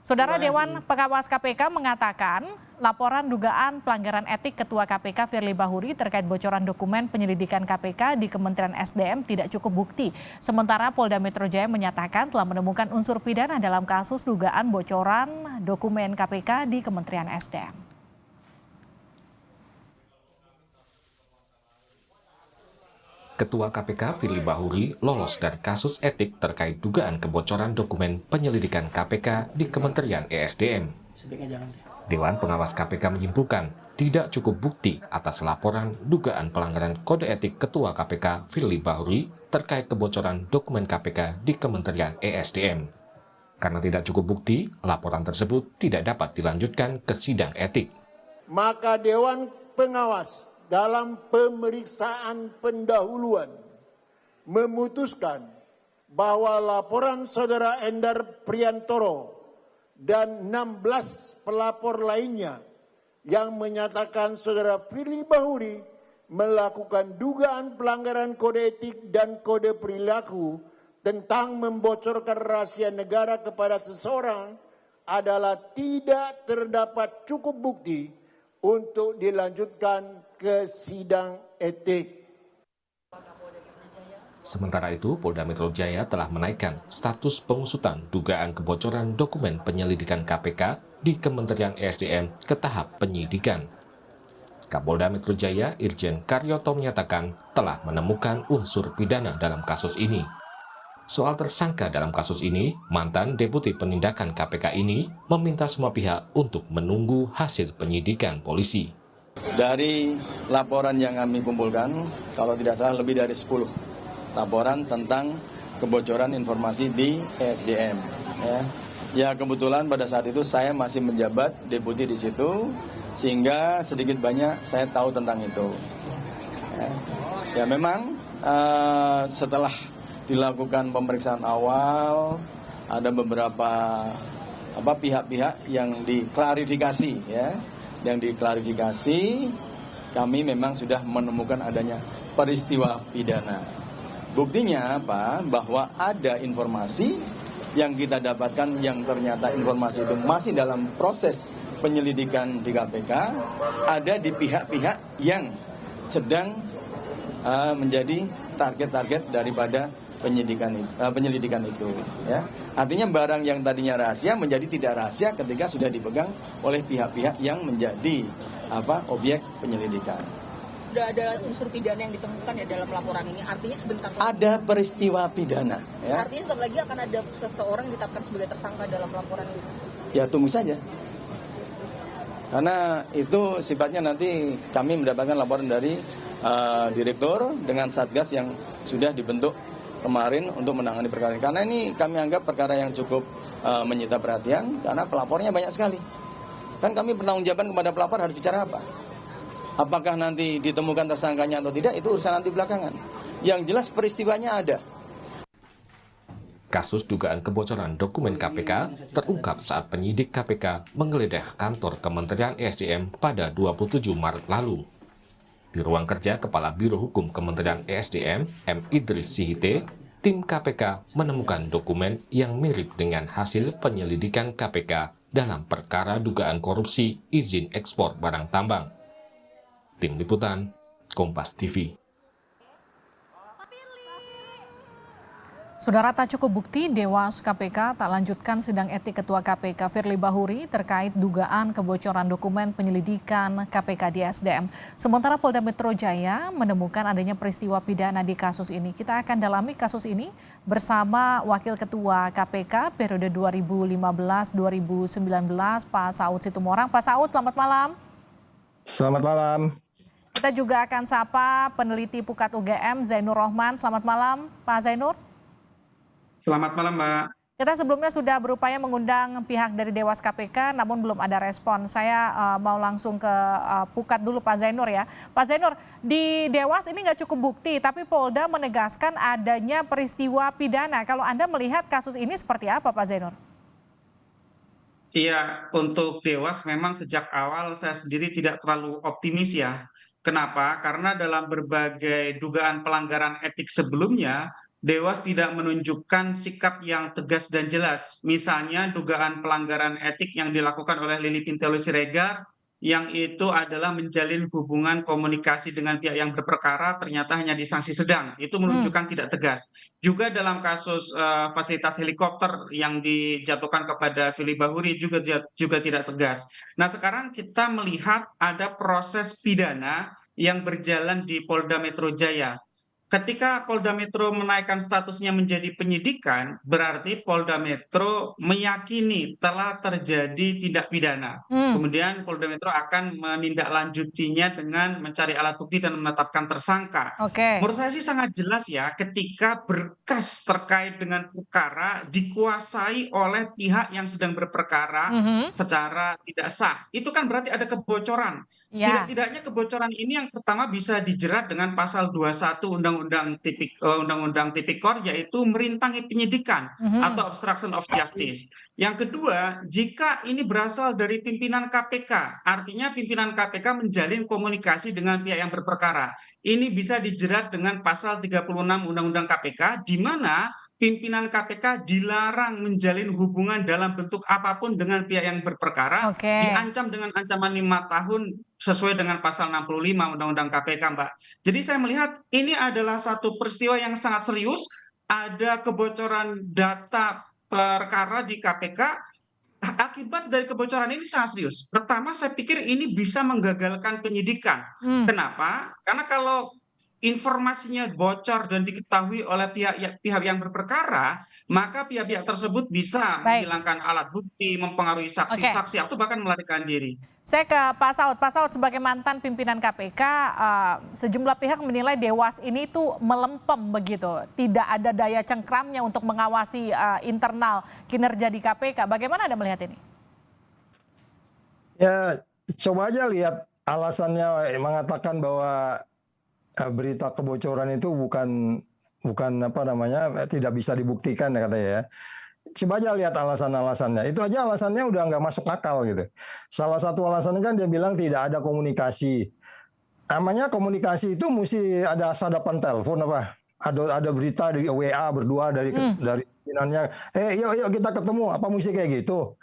Saudara Terima Dewan kasih. Pengawas KPK mengatakan laporan dugaan pelanggaran etik Ketua KPK Firly Bahuri terkait bocoran dokumen penyelidikan KPK di Kementerian SDM tidak cukup bukti. Sementara Polda Metro Jaya menyatakan telah menemukan unsur pidana dalam kasus dugaan bocoran dokumen KPK di Kementerian SDM. Ketua KPK Firly Bahuri lolos dari kasus etik terkait dugaan kebocoran dokumen penyelidikan KPK di Kementerian ESDM. Dewan Pengawas KPK menyimpulkan tidak cukup bukti atas laporan dugaan pelanggaran kode etik Ketua KPK Firly Bahuri terkait kebocoran dokumen KPK di Kementerian ESDM. Karena tidak cukup bukti, laporan tersebut tidak dapat dilanjutkan ke sidang etik. Maka Dewan Pengawas dalam pemeriksaan pendahuluan memutuskan bahwa laporan Saudara Endar Priantoro dan 16 pelapor lainnya yang menyatakan Saudara Firly Bahuri melakukan dugaan pelanggaran kode etik dan kode perilaku tentang membocorkan rahasia negara kepada seseorang adalah tidak terdapat cukup bukti untuk dilanjutkan ke sidang etik. Sementara itu, Polda Metro Jaya telah menaikkan status pengusutan dugaan kebocoran dokumen penyelidikan KPK di Kementerian ESDM ke tahap penyidikan. Kapolda Metro Jaya Irjen Karyoto menyatakan telah menemukan unsur pidana dalam kasus ini. Soal tersangka dalam kasus ini, mantan Deputi Penindakan KPK ini meminta semua pihak untuk menunggu hasil penyidikan polisi. Dari laporan yang kami kumpulkan, kalau tidak salah lebih dari 10 laporan tentang kebocoran informasi di ESDM. Ya kebetulan pada saat itu saya masih menjabat deputi di situ, sehingga sedikit banyak saya tahu tentang itu. Ya memang setelah dilakukan pemeriksaan awal, ada beberapa pihak-pihak yang diklarifikasi, yang diklarifikasi, kami memang sudah menemukan adanya peristiwa pidana. Buktinya apa? Bahwa ada informasi yang kita dapatkan yang ternyata informasi itu masih dalam proses penyelidikan di KPK, ada di pihak-pihak yang sedang menjadi target-target daripada penyelidikan itu. Ya. Artinya barang yang tadinya rahasia menjadi tidak rahasia ketika sudah dipegang oleh pihak-pihak yang menjadi objek penyelidikan. Sudah ada unsur pidana yang ditemukan ya dalam laporan ini. Artinya sebentar lagi ada peristiwa pidana. Ya. Artinya sebentar lagi akan ada seseorang yang ditetapkan sebagai tersangka dalam laporan ini. Ya tunggu saja. Karena itu sifatnya nanti kami mendapatkan laporan dari direktur dengan satgas yang sudah dibentuk kemarin untuk menangani perkara ini. Karena ini kami anggap perkara yang cukup menyita perhatian karena pelapornya banyak sekali. Kan kami bertanggungjawaban kepada pelapor harus bicara apa? Apakah nanti ditemukan tersangkanya atau tidak, itu urusan nanti belakangan. Yang jelas peristiwanya ada. Kasus dugaan kebocoran dokumen KPK terungkap saat penyidik KPK menggeledah kantor Kementerian ESDM pada 27 Maret lalu. Di ruang kerja Kepala Biro Hukum Kementerian ESDM, M. Idris Sihite, tim KPK menemukan dokumen yang mirip dengan hasil penyelidikan KPK dalam perkara dugaan korupsi izin ekspor barang tambang. Tim Liputan, Kompas TV. Saudara, tak cukup bukti Dewas KPK tak lanjutkan sidang etik Ketua KPK Firly Bahuri terkait dugaan kebocoran dokumen penyelidikan KPK di SDM. Sementara Polda Metro Jaya menemukan adanya peristiwa pidana di kasus ini. Kita akan dalami kasus ini bersama Wakil Ketua KPK periode 2015-2019 Pak Saud Situmorang. Pak Saud, selamat malam. Selamat malam. Kita juga akan sapa peneliti Pukat UGM Zainur Rohman. Selamat malam Pak Zainur. Selamat malam, Mbak. Kita sebelumnya sudah berupaya mengundang pihak dari Dewas KPK, namun belum ada respon. Saya mau langsung ke Pukat dulu, Pak Zainur ya. Pak Zainur, di Dewas ini nggak cukup bukti, tapi Polda menegaskan adanya peristiwa pidana. Kalau Anda melihat kasus ini seperti apa, Pak Zainur? Iya, untuk Dewas memang sejak awal saya sendiri tidak terlalu optimis ya. Kenapa? Karena dalam berbagai dugaan pelanggaran etik sebelumnya, Dewas tidak menunjukkan sikap yang tegas dan jelas. Misalnya dugaan pelanggaran etik yang dilakukan oleh Lili Pintauli Siregar, yang itu adalah menjalin hubungan komunikasi dengan pihak yang berperkara ternyata hanya disanksi sedang. Itu menunjukkan tidak tegas. Juga dalam kasus fasilitas helikopter yang dijatuhkan kepada Firly Bahuri juga tidak tegas. Nah, sekarang kita melihat ada proses pidana yang berjalan di Polda Metro Jaya. Ketika Polda Metro menaikkan statusnya menjadi penyidikan, berarti Polda Metro meyakini telah terjadi tindak pidana. Kemudian Polda Metro akan menindaklanjutinya dengan mencari alat bukti dan menetapkan tersangka. Oke. Menurut saya sih sangat jelas ya, ketika berkas terkait dengan perkara dikuasai oleh pihak yang sedang berperkara secara tidak sah. Itu kan berarti ada kebocoran. Ya. Setidak-tidaknya kebocoran ini yang pertama bisa dijerat dengan pasal 21 Undang-Undang Tipikor, yaitu merintangi penyidikan atau obstruction of justice. Yang kedua, jika ini berasal dari pimpinan KPK, artinya pimpinan KPK menjalin komunikasi dengan pihak yang berperkara. Ini bisa dijerat dengan pasal 36 Undang-Undang KPK, di mana pimpinan KPK dilarang menjalin hubungan dalam bentuk apapun dengan pihak yang berperkara, diancam dengan ancaman 5 tahun sesuai dengan pasal 65 Undang-Undang KPK, Mbak. Jadi saya melihat ini adalah satu peristiwa yang sangat serius, ada kebocoran data perkara di KPK. Akibat dari kebocoran ini sangat serius. Pertama, saya pikir ini bisa menggagalkan penyidikan. Kenapa? Karena kalau informasinya bocor dan diketahui oleh pihak yang berperkara, maka pihak-pihak tersebut bisa menghilangkan alat bukti, mempengaruhi saksi-saksi, atau bahkan melarikan diri. Saya ke Pak Saud. Pak Saud, sebagai mantan pimpinan KPK, sejumlah pihak menilai Dewas ini tuh melempem begitu. Tidak ada daya cengkramnya untuk mengawasi internal kinerja di KPK. Bagaimana Anda melihat ini? Ya, coba aja lihat alasannya mengatakan bahwa berita kebocoran itu bukan apa namanya, tidak bisa dibuktikan ya katanya ya. Coba aja lihat alasan-alasannya. Itu aja alasannya udah nggak masuk akal gitu. Salah satu alasannya kan dia bilang tidak ada komunikasi. Namanya komunikasi itu mesti ada sadapan telepon apa? Ada berita di WA berdua dari pimpinannya. Yuk kita ketemu. Apa mesti kayak gitu?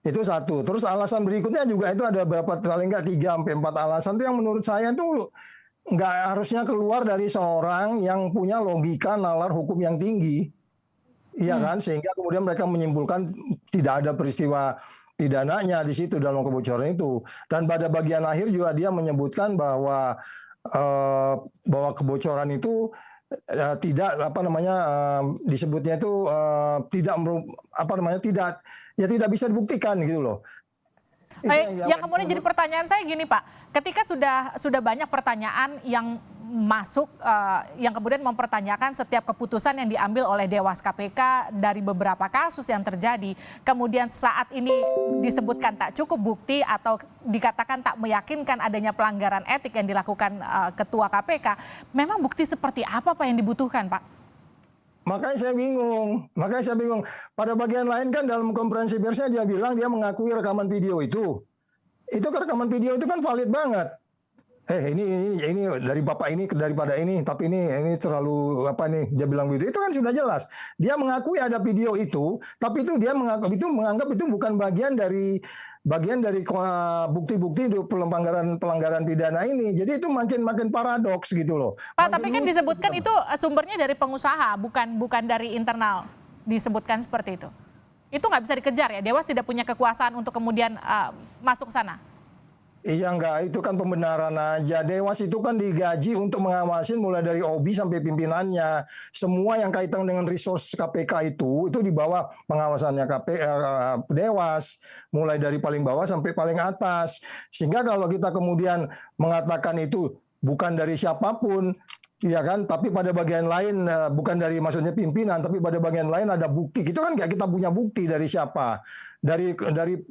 Itu satu. Terus alasan berikutnya juga itu ada berapa, paling nggak 3-4 alasan itu yang menurut saya itu nggak harusnya keluar dari seorang yang punya logika nalar hukum yang tinggi. Iya kan, sehingga kemudian mereka menyimpulkan tidak ada peristiwa pidananya di situ dalam kebocoran itu. Dan pada bagian akhir juga dia menyebutkan bahwa kebocoran itu tidak apa namanya disebutnya itu tidak bisa dibuktikan gitu loh. Yang kemudian jadi pertanyaan saya gini Pak, ketika sudah banyak pertanyaan yang masuk, yang kemudian mempertanyakan setiap keputusan yang diambil oleh Dewas KPK dari beberapa kasus yang terjadi, kemudian saat ini disebutkan tak cukup bukti atau dikatakan tak meyakinkan adanya pelanggaran etik yang dilakukan Ketua KPK, memang bukti seperti apa Pak yang dibutuhkan Pak? Makanya saya bingung. Pada bagian lain kan dalam konferensi persnya dia bilang dia mengakui rekaman video itu. Itu rekaman video itu kan valid banget. Ini dari Bapak ini daripada ini, tapi ini terlalu apa nih, dia bilang begitu. Itu kan sudah jelas. Dia mengakui ada video itu, tapi itu dia menganggap itu bukan bagian dari bukti-bukti pelanggaran pidana ini. Jadi itu makin paradoks gitu loh. Pak, tapi kan disebutkan itu sumbernya dari pengusaha, bukan dari internal. Disebutkan seperti itu. Itu nggak bisa dikejar ya. Dewas tidak punya kekuasaan untuk kemudian masuk ke sana. Iya enggak, itu kan pembenaran aja. Dewas itu kan digaji untuk mengawasin mulai dari OB sampai pimpinannya. Semua yang kaitan dengan resource KPK itu di bawah pengawasannya Dewas. Mulai dari paling bawah sampai paling atas. Sehingga kalau kita kemudian mengatakan itu bukan dari siapapun, iya kan, tapi pada bagian lain bukan dari maksudnya pimpinan, tapi pada bagian lain ada bukti. Itu kan nggak kita punya bukti dari siapa. Dari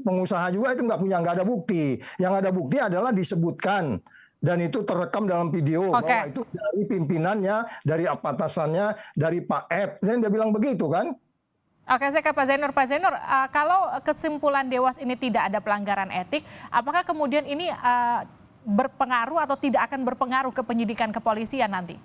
pengusaha juga itu nggak ada bukti. Yang ada bukti adalah disebutkan dan itu terekam dalam video bahwa itu dari pimpinannya, dari atasannya, dari Pak F. Dan dia bilang begitu kan? Oke, saya ke Pak Zainur. Pak Zainur, kalau kesimpulan Dewas ini tidak ada pelanggaran etik, apakah kemudian ini berpengaruh atau tidak akan berpengaruh ke penyidikan kepolisian nanti?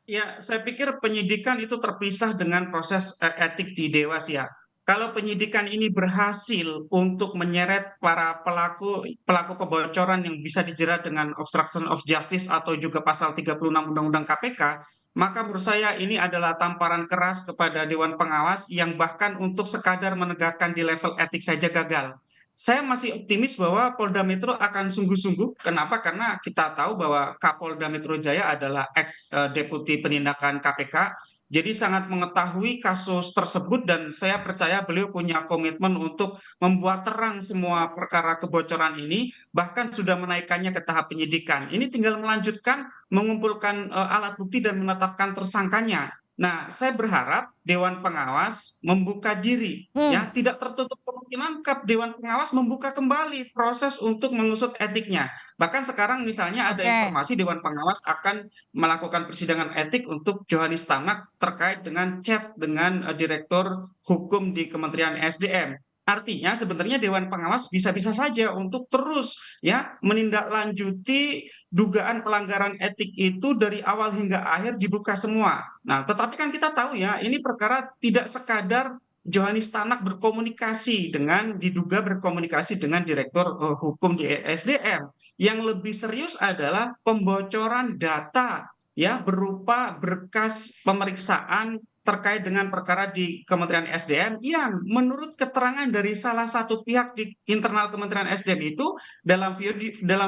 Ya, saya pikir penyidikan itu terpisah dengan proses etik di Dewas ya. Kalau penyidikan ini berhasil untuk menyeret para pelaku pelaku kebocoran yang bisa dijerat dengan obstruction of justice atau juga pasal 36 Undang-Undang KPK, maka menurut saya ini adalah tamparan keras kepada Dewan Pengawas yang bahkan untuk sekadar menegakkan di level etik saja gagal. Saya masih optimis bahwa Polda Metro akan sungguh-sungguh. Kenapa? Karena kita tahu bahwa Kapolda Metro Jaya adalah ex Deputi Penindakan KPK, jadi sangat mengetahui kasus tersebut dan saya percaya beliau punya komitmen untuk membuat terang semua perkara kebocoran ini, bahkan sudah menaikkannya ke tahap penyidikan. Ini tinggal melanjutkan mengumpulkan alat bukti dan menetapkan tersangkanya. Nah, saya berharap Dewan Pengawas membuka diri, ya, tidak tertutup kemungkinan Dewan Pengawas membuka kembali proses untuk mengusut etiknya. Bahkan sekarang misalnya ada Oke. informasi Dewan Pengawas akan melakukan persidangan etik untuk Johanis Tanak terkait dengan chat dengan Direktur Hukum di Kementerian SDM. Artinya sebenarnya Dewan Pengawas bisa-bisa saja untuk terus ya menindaklanjuti dugaan pelanggaran etik itu dari awal hingga akhir dibuka semua. Nah, tetapi kan kita tahu ya, ini perkara tidak sekadar Johanis Tanak diduga berkomunikasi dengan Direktur Hukum di SDM. Yang lebih serius adalah pembocoran data ya berupa berkas pemeriksaan terkait dengan perkara di Kementerian SDM yang menurut keterangan dari salah satu pihak di internal Kementerian SDM itu dalam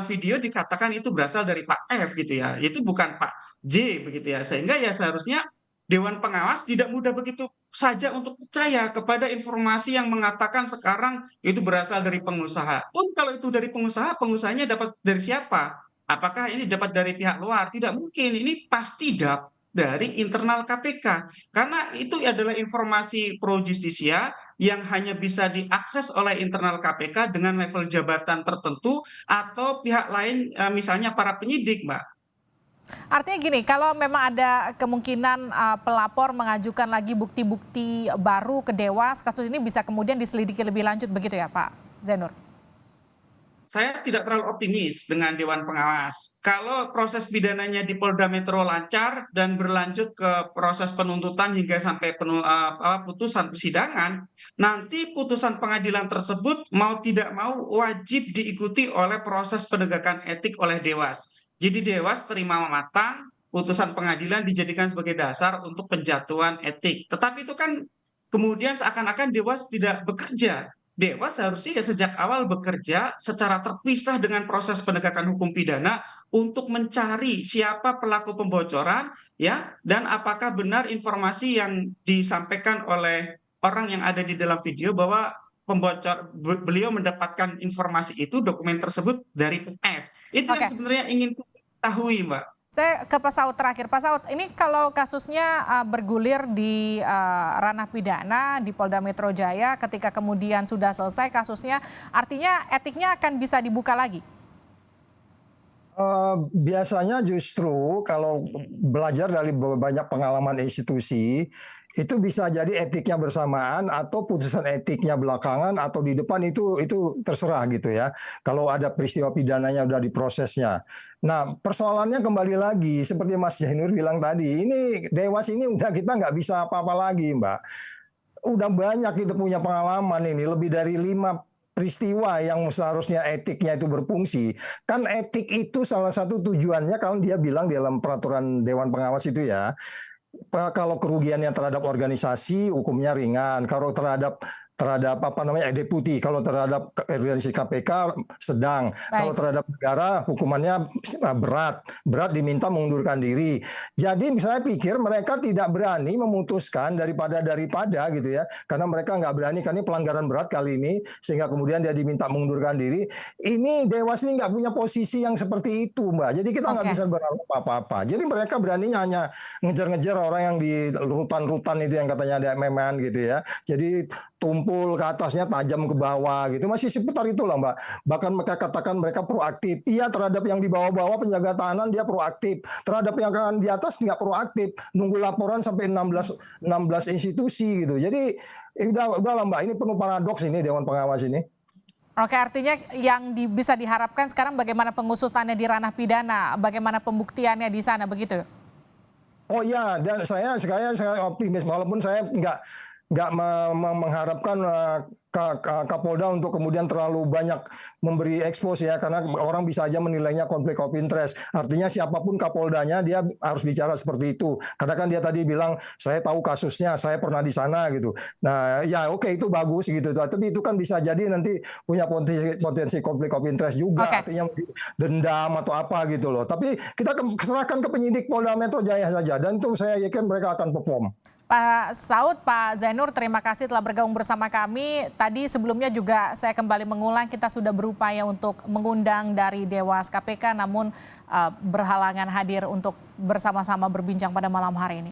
video dikatakan itu berasal dari Pak F gitu ya. Itu bukan Pak J begitu ya. Sehingga ya seharusnya Dewan Pengawas tidak mudah begitu saja untuk percaya kepada informasi yang mengatakan sekarang itu berasal dari pengusaha. Pun kalau itu dari pengusaha, pengusahanya dapat dari siapa? Apakah ini dapat dari pihak luar? Tidak mungkin. Ini pasti dari internal KPK. Karena itu adalah informasi pro justisia yang hanya bisa diakses oleh internal KPK dengan level jabatan tertentu atau pihak lain misalnya para penyidik, Mbak. Artinya gini, kalau memang ada kemungkinan pelapor mengajukan lagi bukti-bukti baru ke Dewas, kasus ini bisa kemudian diselidiki lebih lanjut begitu ya Pak Zainur? Saya tidak terlalu optimis dengan Dewan Pengawas. Kalau proses pidananya di Polda Metro lancar dan berlanjut ke proses penuntutan hingga sampai putusan persidangan, nanti putusan pengadilan tersebut mau tidak mau wajib diikuti oleh proses penegakan etik oleh Dewas. Jadi Dewas terima matang, putusan pengadilan dijadikan sebagai dasar untuk penjatuhan etik. Tetapi itu kan kemudian seakan-akan Dewas tidak bekerja. Dewas harusnya ya sejak awal bekerja secara terpisah dengan proses penegakan hukum pidana untuk mencari siapa pelaku pembocoran ya dan apakah benar informasi yang disampaikan oleh orang yang ada di dalam video bahwa beliau mendapatkan informasi itu dokumen tersebut dari F. Itu yang sebenarnya ingin kita ketahui, Mbak. Saya ke Pak Saud terakhir. Pak Saud, ini kalau kasusnya bergulir di ranah pidana di Polda Metro Jaya, ketika kemudian sudah selesai kasusnya, artinya etiknya akan bisa dibuka lagi? Biasanya justru kalau belajar dari banyak pengalaman institusi, itu bisa jadi etiknya bersamaan atau putusan etiknya belakangan atau di depan itu terserah gitu ya. Kalau ada peristiwa pidananya udah diprosesnya. Nah persoalannya kembali lagi seperti Mas Zainur bilang tadi, ini Dewas ini udah kita nggak bisa apa-apa lagi Mbak. Udah banyak kita punya pengalaman ini, lebih dari 5 peristiwa yang seharusnya etiknya itu berfungsi. Kan etik itu salah satu tujuannya kalau dia bilang di dalam peraturan Dewan Pengawas itu ya, kalau kerugiannya terhadap organisasi hukumnya ringan, kalau terhadap deputi, kalau terhadap organisasi KPK sedang, kalau terhadap negara hukumannya berat diminta mengundurkan diri. Jadi saya pikir mereka tidak berani memutuskan daripada gitu ya, karena mereka nggak berani karena ini pelanggaran berat kali ini sehingga kemudian dia diminta mengundurkan diri. Ini Dewas ini nggak punya posisi yang seperti itu Mbak, jadi kita nggak bisa berharap apa-apa. Jadi mereka beraninya hanya ngejar-ngejar orang yang di rutan-rutan itu yang katanya ada MM gitu ya. Jadi tumpul ke atasnya tajam ke bawah gitu, masih seputar itulah Mbak. Bahkan mereka katakan mereka proaktif. Iya, terhadap yang di bawah-bawah penjaga tahanan dia proaktif, terhadap yang di atas nggak proaktif, nunggu laporan sampai 16 institusi gitu. Jadi udahlah Mbak, ini penuh paradoks ini Dewan Pengawas ini. Oke, artinya yang bisa diharapkan sekarang bagaimana pengusutannya di ranah pidana, bagaimana pembuktiannya di sana begitu? Oh iya, dan saya optimis walaupun saya nggak mengharapkan Kapolda untuk kemudian terlalu banyak memberi ekspos ya, karena orang bisa aja menilainya konflik of interest. Artinya siapapun Kapoldanya dia harus bicara seperti itu. Karena kan dia tadi bilang saya tahu kasusnya, saya pernah di sana gitu. Nah ya oke, itu bagus gitu. Tapi itu kan bisa jadi nanti punya potensi konflik of interest juga. Artinya dendam atau apa gitu loh. Tapi kita serahkan ke penyidik Polda Metro Jaya saja. Dan itu saya yakin mereka akan perform. Pak Saud, Pak Zainur, terima kasih telah bergabung bersama kami. Tadi sebelumnya juga saya kembali mengulang, kita sudah berupaya untuk mengundang dari Dewas KPK, namun berhalangan hadir untuk bersama-sama berbincang pada malam hari ini.